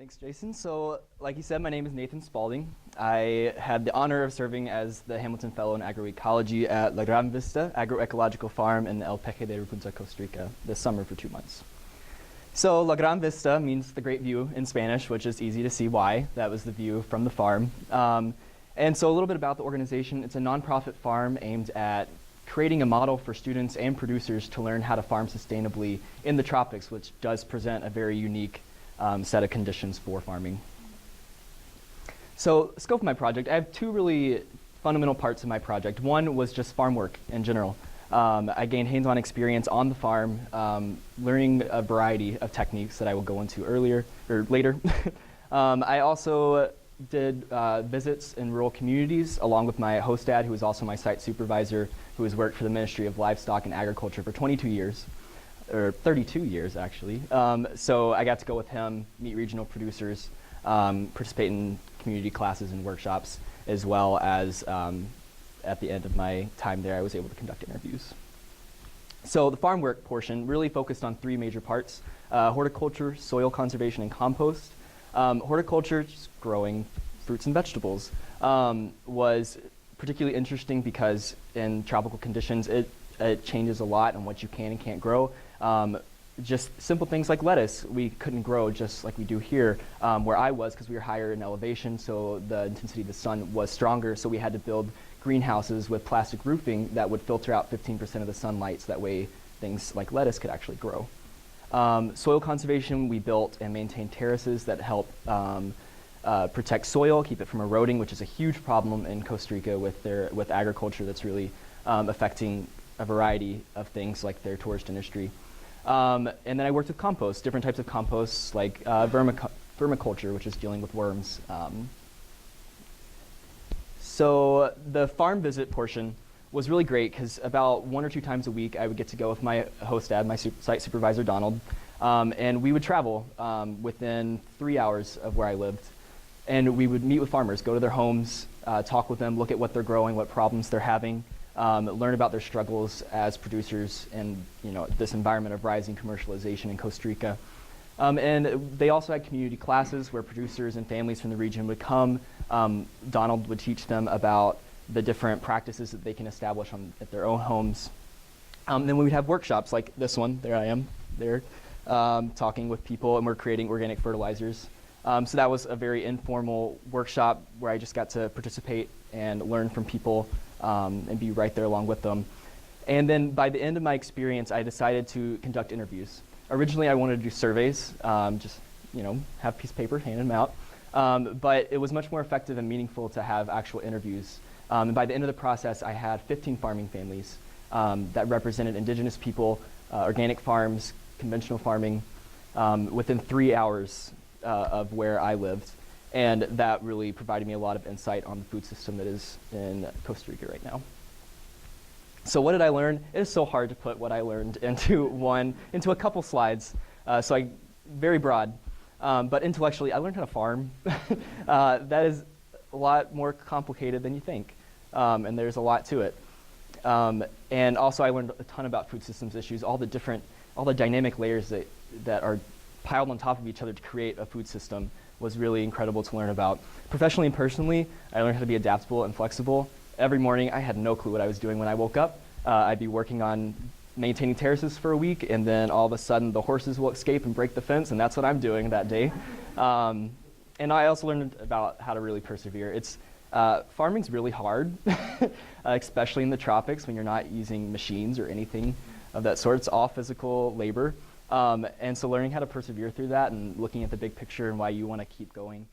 Thanks, Jason. So, like you said, my name is Nathan Spalding. I had the honor of serving as the Hamilton Fellow in Agroecology at La Gran Vista Agroecological Farm in El Peje de Repunta, Costa Rica this summer for 2 months. So, La Gran Vista means the great view in Spanish, which is easy to see why. That was the view from the farm. And so a little bit about the organization. It's a nonprofit farm aimed at creating a model for students and producers to learn how to farm sustainably in the tropics, which does present a very unique set of conditions for farming. So, scope of my project, I have 2 really fundamental parts of my project. One was just farm work in general. I gained hands-on experience on the farm, learning a variety of techniques that I will go into later. I also did visits in rural communities along with my host dad, who is also my site supervisor, who has worked for the Ministry of Livestock and Agriculture for 22 years. Or 32 years, actually. So I got to go with him, meet regional producers, participate in community classes and workshops, as well as at the end of my time there, I was able to conduct interviews. So the farm work portion really focused on 3 major parts: horticulture, soil conservation, and compost. Horticulture, just growing fruits and vegetables, was particularly interesting because in tropical conditions, it changes a lot on what you can and can't grow. Just simple things like lettuce, we couldn't grow just like we do here where I was, because we were higher in elevation, so the intensity of the sun was stronger, so we had to build greenhouses with plastic roofing that would filter out 15% of the sunlight, so that way things like lettuce could actually grow. Soil conservation, we built and maintained terraces that help protect soil, keep it from eroding, which is a huge problem in Costa Rica with agriculture that's really affecting a variety of things like their tourist industry. And then I worked with compost, different types of composts like vermiculture, which is dealing with worms. So the farm visit portion was really great because about 1 or 2 times a week I would get to go with my host dad, my site supervisor Donald, and we would travel within 3 hours of where I lived. And we would meet with farmers, go to their homes, talk with them, look at what they're growing, what problems they're having, learn about their struggles as producers in this environment of rising commercialization in Costa Rica. And they also had community classes where producers and families from the region would come. Donald would teach them about the different practices that they can establish at their own homes. Then we would have workshops like this one. There I am, there, talking with people, and we're creating organic fertilizers. So that was a very informal workshop where I just got to participate and learn from people and be right there along with them. And then by the end of my experience, I decided to conduct interviews. Originally, I wanted to do surveys, just have a piece of paper, hand them out. But it was much more effective and meaningful to have actual interviews. And by the end of the process, I had 15 farming families that represented indigenous people, organic farms, conventional farming, within 3 hours of where I lived. And that really provided me a lot of insight on the food system that is in Costa Rica right now. So what did I learn? It is so hard to put what I learned into a couple slides. Very broad. But intellectually, I learned how to farm. That is a lot more complicated than you think. And there's a lot to it. And also I learned a ton about food systems issues, all the dynamic layers that are piled on top of each other to create a food system was really incredible to learn about. Professionally and personally, I learned how to be adaptable and flexible. Every morning, I had no clue what I was doing when I woke up. I'd be working on maintaining terraces for a week, and then all of a sudden, the horses will escape and break the fence, and that's what I'm doing that day. And I also learned about how to really persevere. Farming's really hard, especially in the tropics when you're not using machines or anything of that sort. It's all physical labor. And so learning how to persevere through that and looking at the big picture and why you want to keep going,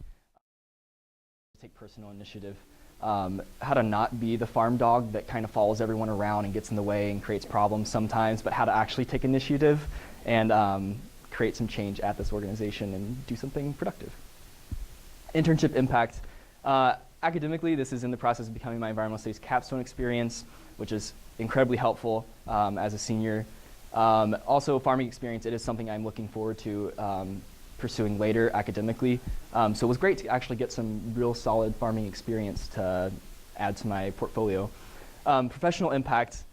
take personal initiative, how to not be the farm dog that kind of follows everyone around and gets in the way and creates problems sometimes, but how to actually take initiative and create some change at this organization and do something productive. Internship impact. Academically, this is in the process of becoming my environmental studies capstone experience, which is incredibly helpful as a senior. Also, farming experience, it is something I'm looking forward to pursuing later academically. So it was great to actually get some real solid farming experience to add to my portfolio. Professional impact,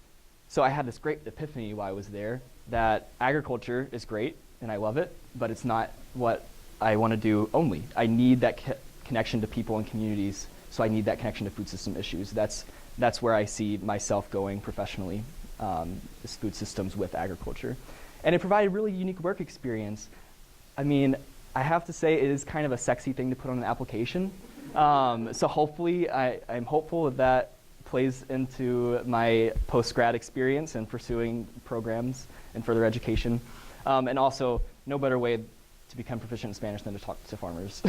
so I had this great epiphany while I was there that agriculture is great and I love it, but it's not what I want to do only. I need that connection to people and communities, so I need that connection to food system issues. That's where I see myself going professionally, is food systems with agriculture. And it provided a really unique work experience. I mean, I have to say it is kind of a sexy thing to put on an application. So hopefully, I'm hopeful that plays into my post-grad experience and pursuing programs and further education. And also, no better way to become proficient in Spanish than to talk to farmers.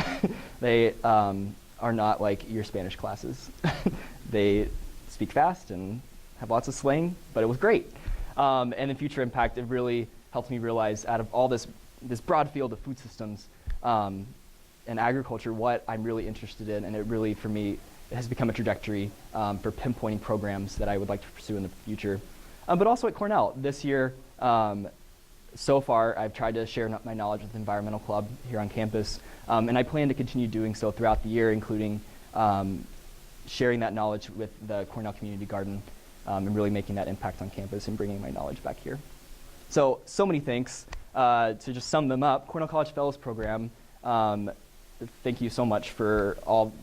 They are not like your Spanish classes. They speak fast and have lots of slang, but it was great. And in Future Impact, it really helped me realize out of all this broad field of food systems and agriculture, what I'm really interested in, and it really, for me, it has become a trajectory for pinpointing programs that I would like to pursue in the future. But also at Cornell, this year, so far, I've tried to share my knowledge with the Environmental Club here on campus, and I plan to continue doing so throughout the year, including sharing that knowledge with the Cornell Community Garden and really making that impact on campus and bringing my knowledge back here. So many thanks. To just sum them up, Cornell College Fellows Program, thank you so much for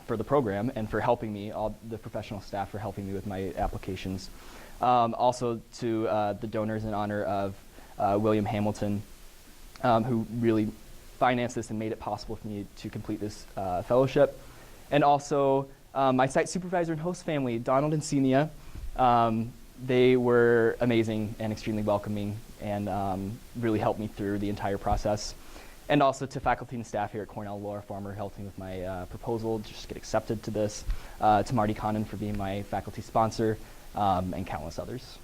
the program and for helping me, all the professional staff for helping me with my applications. Also to the donors in honor of William Hamilton, who really financed this and made it possible for me to complete this fellowship. And also my site supervisor and host family, Donald and Senia. They were amazing and extremely welcoming and really helped me through the entire process. And also to faculty and staff here at Cornell, Laura Farmer helping with my proposal to just get accepted to this, to Marty Conan for being my faculty sponsor, and countless others.